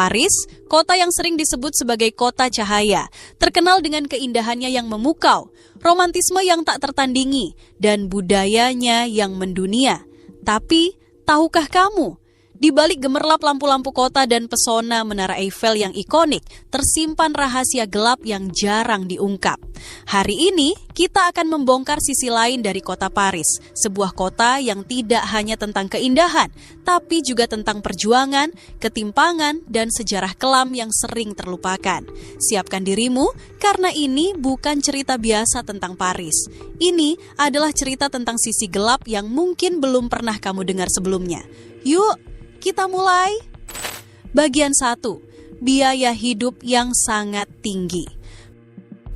Paris, kota yang sering disebut sebagai kota cahaya, terkenal dengan keindahannya yang memukau, romantisme yang tak tertandingi, dan budayanya yang mendunia. Tapi, tahukah kamu? Di balik gemerlap lampu-lampu kota dan pesona Menara Eiffel yang ikonik, tersimpan rahasia gelap yang jarang diungkap. Hari ini, kita akan membongkar sisi lain dari kota Paris, sebuah kota yang tidak hanya tentang keindahan, tapi juga tentang perjuangan, ketimpangan, dan sejarah kelam yang sering terlupakan. Siapkan dirimu, karena ini bukan cerita biasa tentang Paris. Ini adalah cerita tentang sisi gelap yang mungkin belum pernah kamu dengar sebelumnya. Yuk, kita mulai. Bagian 1. Biaya hidup yang sangat tinggi.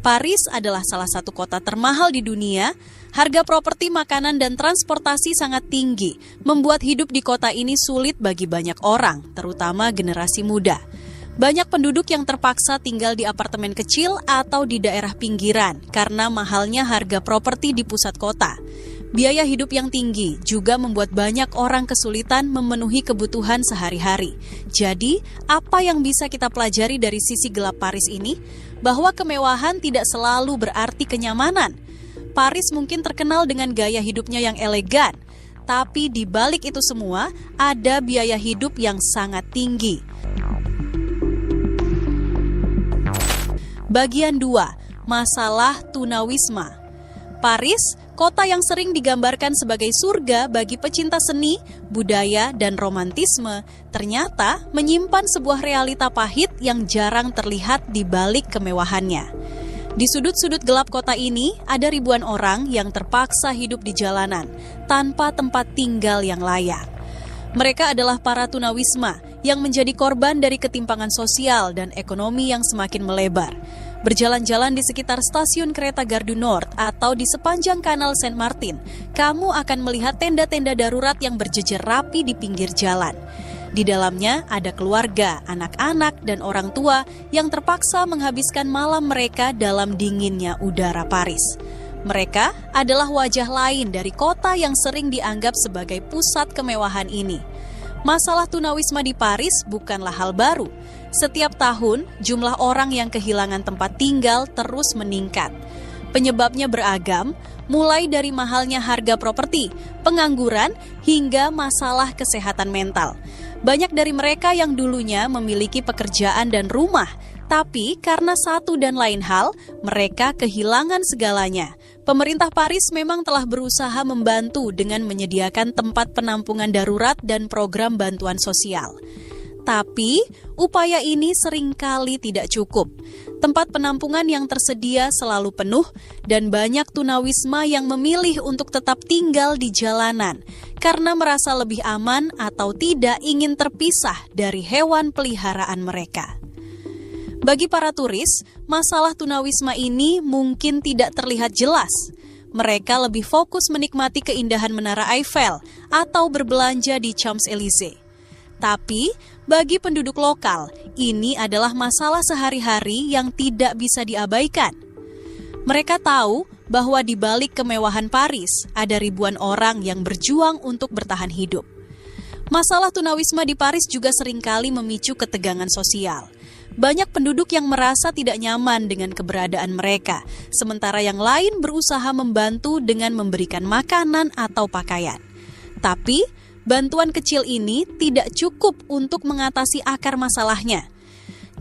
Paris adalah salah satu kota termahal di dunia. Harga properti, makanan, dan transportasi sangat tinggi, membuat hidup di kota ini sulit bagi banyak orang, terutama generasi muda. Banyak penduduk yang terpaksa tinggal di apartemen kecil atau di daerah pinggiran karena mahalnya harga properti di pusat kota. Biaya hidup yang tinggi juga membuat banyak orang kesulitan memenuhi kebutuhan sehari-hari. Jadi, apa yang bisa kita pelajari dari sisi gelap Paris ini? Bahwa kemewahan tidak selalu berarti kenyamanan. Paris mungkin terkenal dengan gaya hidupnya yang elegan, tapi di balik itu semua ada biaya hidup yang sangat tinggi. Bagian 2. Masalah tunawisma. Paris, kota yang sering digambarkan sebagai surga bagi pecinta seni, budaya, dan romantisme, ternyata menyimpan sebuah realita pahit yang jarang terlihat di balik kemewahannya. Di sudut-sudut gelap kota ini, ada ribuan orang yang terpaksa hidup di jalanan, tanpa tempat tinggal yang layak. Mereka adalah para tunawisma yang menjadi korban dari ketimpangan sosial dan ekonomi yang semakin melebar. Berjalan-jalan di sekitar stasiun kereta Gare du Nord atau di sepanjang kanal Saint Martin, kamu akan melihat tenda-tenda darurat yang berjejer rapi di pinggir jalan. Di dalamnya ada keluarga, anak-anak, dan orang tua yang terpaksa menghabiskan malam mereka dalam dinginnya udara Paris. Mereka adalah wajah lain dari kota yang sering dianggap sebagai pusat kemewahan ini. Masalah tunawisma di Paris bukanlah hal baru. Setiap tahun, jumlah orang yang kehilangan tempat tinggal terus meningkat. Penyebabnya beragam, mulai dari mahalnya harga properti, pengangguran, hingga masalah kesehatan mental. Banyak dari mereka yang dulunya memiliki pekerjaan dan rumah, tapi karena satu dan lain hal, mereka kehilangan segalanya. Pemerintah Paris memang telah berusaha membantu dengan menyediakan tempat penampungan darurat dan program bantuan sosial. Tapi, upaya ini seringkali tidak cukup. Tempat penampungan yang tersedia selalu penuh dan banyak tunawisma yang memilih untuk tetap tinggal di jalanan karena merasa lebih aman atau tidak ingin terpisah dari hewan peliharaan mereka. Bagi para turis, masalah tunawisma ini mungkin tidak terlihat jelas. Mereka lebih fokus menikmati keindahan Menara Eiffel atau berbelanja di Champs-Élysées. Tapi, bagi penduduk lokal, ini adalah masalah sehari-hari yang tidak bisa diabaikan. Mereka tahu bahwa di balik kemewahan Paris, ada ribuan orang yang berjuang untuk bertahan hidup. Masalah tunawisma di Paris juga seringkali memicu ketegangan sosial. Banyak penduduk yang merasa tidak nyaman dengan keberadaan mereka, sementara yang lain berusaha membantu dengan memberikan makanan atau pakaian. Tapi, bantuan kecil ini tidak cukup untuk mengatasi akar masalahnya.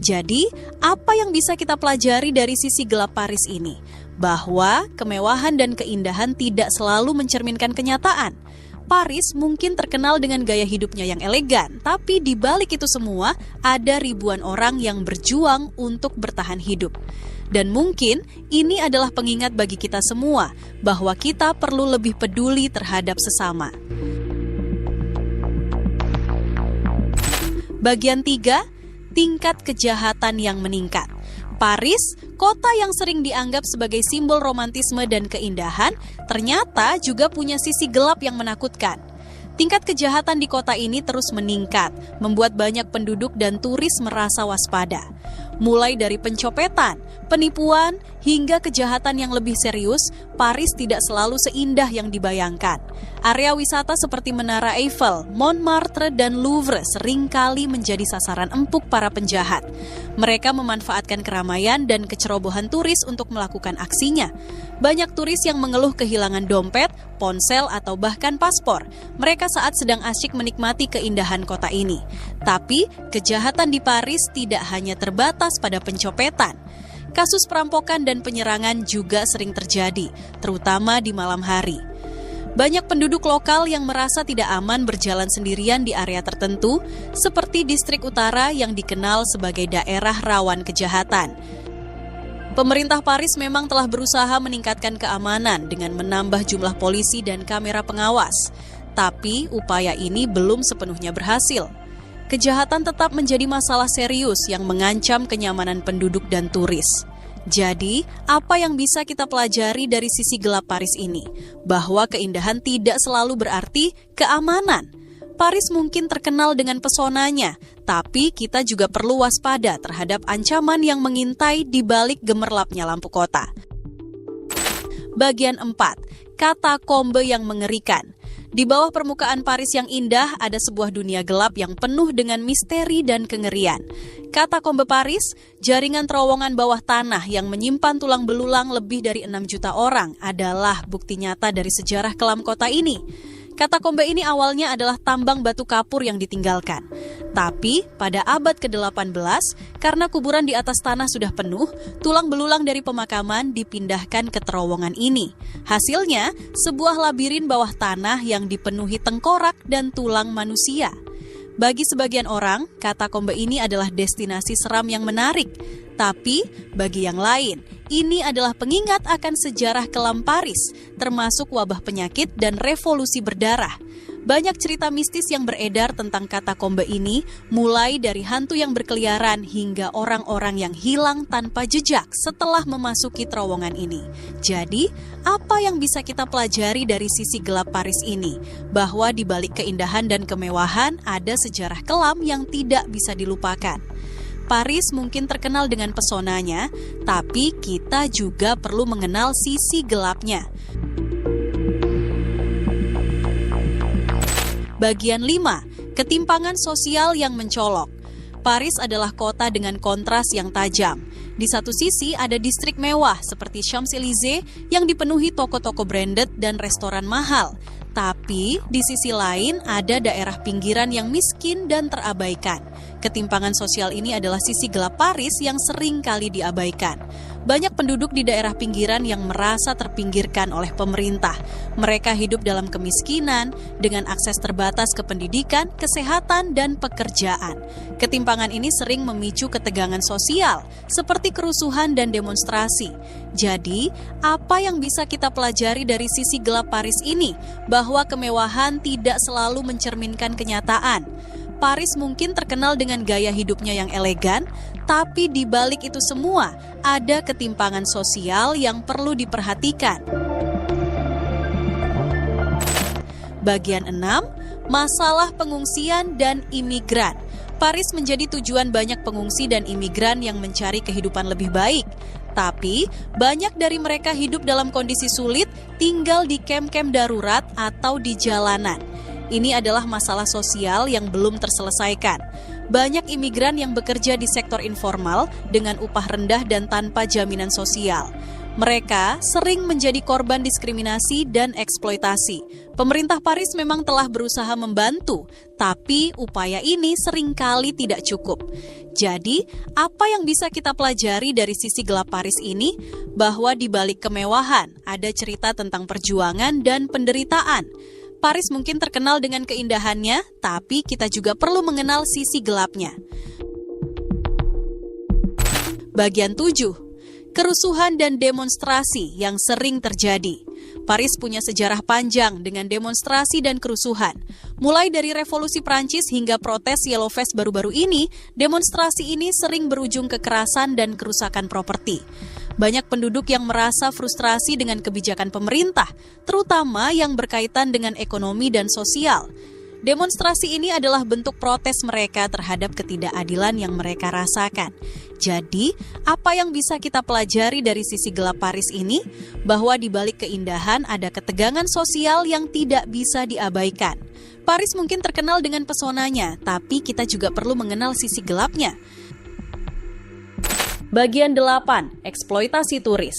Jadi, apa yang bisa kita pelajari dari sisi gelap Paris ini? Bahwa kemewahan dan keindahan tidak selalu mencerminkan kenyataan. Paris mungkin terkenal dengan gaya hidupnya yang elegan, tapi di balik itu semua ada ribuan orang yang berjuang untuk bertahan hidup. Dan mungkin ini adalah pengingat bagi kita semua bahwa kita perlu lebih peduli terhadap sesama. Bagian 3, tingkat kejahatan yang meningkat. Paris, kota yang sering dianggap sebagai simbol romantisme dan keindahan, ternyata juga punya sisi gelap yang menakutkan. Tingkat kejahatan di kota ini terus meningkat, membuat banyak penduduk dan turis merasa waspada. Mulai dari pencopetan, penipuan, hingga kejahatan yang lebih serius, Paris tidak selalu seindah yang dibayangkan. Area wisata seperti Menara Eiffel, Montmartre, dan Louvre seringkali menjadi sasaran empuk para penjahat. Mereka memanfaatkan keramaian dan kecerobohan turis untuk melakukan aksinya. Banyak turis yang mengeluh kehilangan dompet, ponsel, atau bahkan paspor. Mereka saat sedang asyik menikmati keindahan kota ini. Tapi, kejahatan di Paris tidak hanya terbatas pada pencopetan. Kasus perampokan dan penyerangan juga sering terjadi, terutama di malam hari. Banyak penduduk lokal yang merasa tidak aman berjalan sendirian di area tertentu, seperti distrik utara yang dikenal sebagai daerah rawan kejahatan. Pemerintah Paris memang telah berusaha meningkatkan keamanan dengan menambah jumlah polisi dan kamera pengawas. Tapi upaya ini belum sepenuhnya berhasil. Kejahatan tetap menjadi masalah serius yang mengancam kenyamanan penduduk dan turis. Jadi, apa yang bisa kita pelajari dari sisi gelap Paris ini? Bahwa keindahan tidak selalu berarti keamanan. Paris mungkin terkenal dengan pesonanya, tapi kita juga perlu waspada terhadap ancaman yang mengintai di balik gemerlapnya lampu kota. Bagian 4. Katakombe yang mengerikan. Di bawah permukaan Paris yang indah ada sebuah dunia gelap yang penuh dengan misteri dan kengerian. Katakombe Paris, jaringan terowongan bawah tanah yang menyimpan tulang belulang lebih dari 6 juta orang adalah bukti nyata dari sejarah kelam kota ini. Katakombe ini awalnya adalah tambang batu kapur yang ditinggalkan. Tapi pada abad ke-18, karena kuburan di atas tanah sudah penuh, tulang belulang dari pemakaman dipindahkan ke terowongan ini. Hasilnya, sebuah labirin bawah tanah yang dipenuhi tengkorak dan tulang manusia. Bagi sebagian orang, katakombe ini adalah destinasi seram yang menarik. Tapi, bagi yang lain, ini adalah pengingat akan sejarah kelam Paris, termasuk wabah penyakit dan revolusi berdarah. Banyak cerita mistis yang beredar tentang katakombe ini, mulai dari hantu yang berkeliaran hingga orang-orang yang hilang tanpa jejak setelah memasuki terowongan ini. Jadi, apa yang bisa kita pelajari dari sisi gelap Paris ini? Bahwa di balik keindahan dan kemewahan ada sejarah kelam yang tidak bisa dilupakan. Paris mungkin terkenal dengan pesonanya, tapi kita juga perlu mengenal sisi gelapnya. Bagian 5. Ketimpangan sosial yang mencolok. Paris adalah kota dengan kontras yang tajam. Di satu sisi ada distrik mewah seperti Champs-Élysées yang dipenuhi toko-toko branded dan restoran mahal. Tapi di sisi lain ada daerah pinggiran yang miskin dan terabaikan. Ketimpangan sosial ini adalah sisi gelap Paris yang sering kali diabaikan. Banyak penduduk di daerah pinggiran yang merasa terpinggirkan oleh pemerintah. Mereka hidup dalam kemiskinan, dengan akses terbatas ke pendidikan, kesehatan, dan pekerjaan. Ketimpangan ini sering memicu ketegangan sosial, seperti kerusuhan dan demonstrasi. Jadi, apa yang bisa kita pelajari dari sisi gelap Paris ini? Bahwa kemewahan tidak selalu mencerminkan kenyataan. Paris mungkin terkenal dengan gaya hidupnya yang elegan, tapi di balik itu semua ada ketimpangan sosial yang perlu diperhatikan. Bagian 6, masalah pengungsian dan imigran. Paris menjadi tujuan banyak pengungsi dan imigran yang mencari kehidupan lebih baik. Tapi, banyak dari mereka hidup dalam kondisi sulit, tinggal di kamp-kamp darurat atau di jalanan. Ini adalah masalah sosial yang belum terselesaikan. Banyak imigran yang bekerja di sektor informal dengan upah rendah dan tanpa jaminan sosial. Mereka sering menjadi korban diskriminasi dan eksploitasi. Pemerintah Paris memang telah berusaha membantu, tapi upaya ini seringkali tidak cukup. Jadi, apa yang bisa kita pelajari dari sisi gelap Paris ini? Bahwa di balik kemewahan ada cerita tentang perjuangan dan penderitaan. Paris mungkin terkenal dengan keindahannya, tapi kita juga perlu mengenal sisi gelapnya. Bagian 7. Kerusuhan dan demonstrasi yang sering terjadi. Paris punya sejarah panjang dengan demonstrasi dan kerusuhan. Mulai dari revolusi Prancis hingga protes Yellow Vest baru-baru ini, demonstrasi ini sering berujung kekerasan dan kerusakan properti. Banyak penduduk yang merasa frustrasi dengan kebijakan pemerintah, terutama yang berkaitan dengan ekonomi dan sosial. Demonstrasi ini adalah bentuk protes mereka terhadap ketidakadilan yang mereka rasakan. Jadi, apa yang bisa kita pelajari dari sisi gelap Paris ini? Bahwa di balik keindahan ada ketegangan sosial yang tidak bisa diabaikan. Paris mungkin terkenal dengan pesonanya, tapi kita juga perlu mengenal sisi gelapnya. Bagian 8. Eksploitasi turis.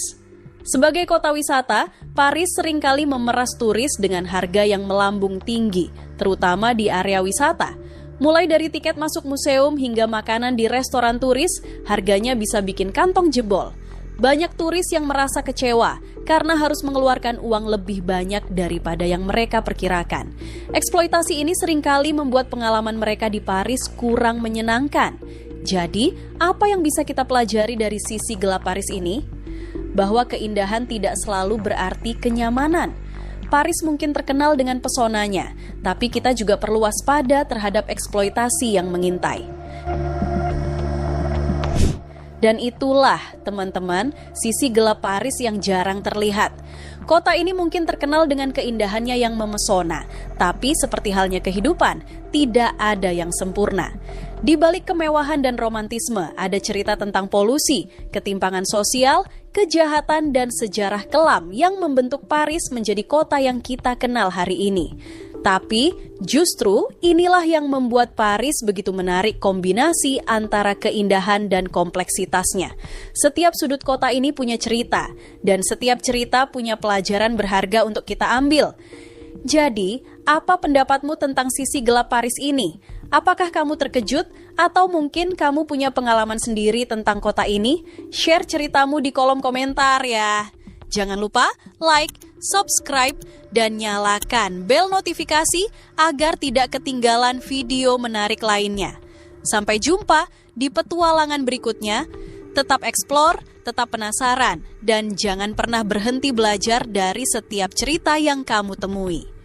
Sebagai kota wisata, Paris seringkali memeras turis dengan harga yang melambung tinggi, terutama di area wisata. Mulai dari tiket masuk museum hingga makanan di restoran turis, harganya bisa bikin kantong jebol. Banyak turis yang merasa kecewa karena harus mengeluarkan uang lebih banyak daripada yang mereka perkirakan. Eksploitasi ini seringkali membuat pengalaman mereka di Paris kurang menyenangkan. Jadi, apa yang bisa kita pelajari dari sisi gelap Paris ini? Bahwa keindahan tidak selalu berarti kenyamanan. Paris mungkin terkenal dengan pesonanya, tapi kita juga perlu waspada terhadap eksploitasi yang mengintai. Dan itulah, teman-teman, sisi gelap Paris yang jarang terlihat. Kota ini mungkin terkenal dengan keindahannya yang memesona, tapi seperti halnya kehidupan, tidak ada yang sempurna. Di balik kemewahan dan romantisme, ada cerita tentang polusi, ketimpangan sosial, kejahatan, dan sejarah kelam yang membentuk Paris menjadi kota yang kita kenal hari ini. Tapi, justru inilah yang membuat Paris begitu menarik kombinasi antara keindahan dan kompleksitasnya. Setiap sudut kota ini punya cerita, dan setiap cerita punya pelajaran berharga untuk kita ambil. Jadi, apa pendapatmu tentang sisi gelap Paris ini? Apakah kamu terkejut atau mungkin kamu punya pengalaman sendiri tentang kota ini? Share ceritamu di kolom komentar ya. Jangan lupa like, subscribe, dan nyalakan bel notifikasi agar tidak ketinggalan video menarik lainnya. Sampai jumpa di petualangan berikutnya. Tetap explore, tetap penasaran, dan jangan pernah berhenti belajar dari setiap cerita yang kamu temui.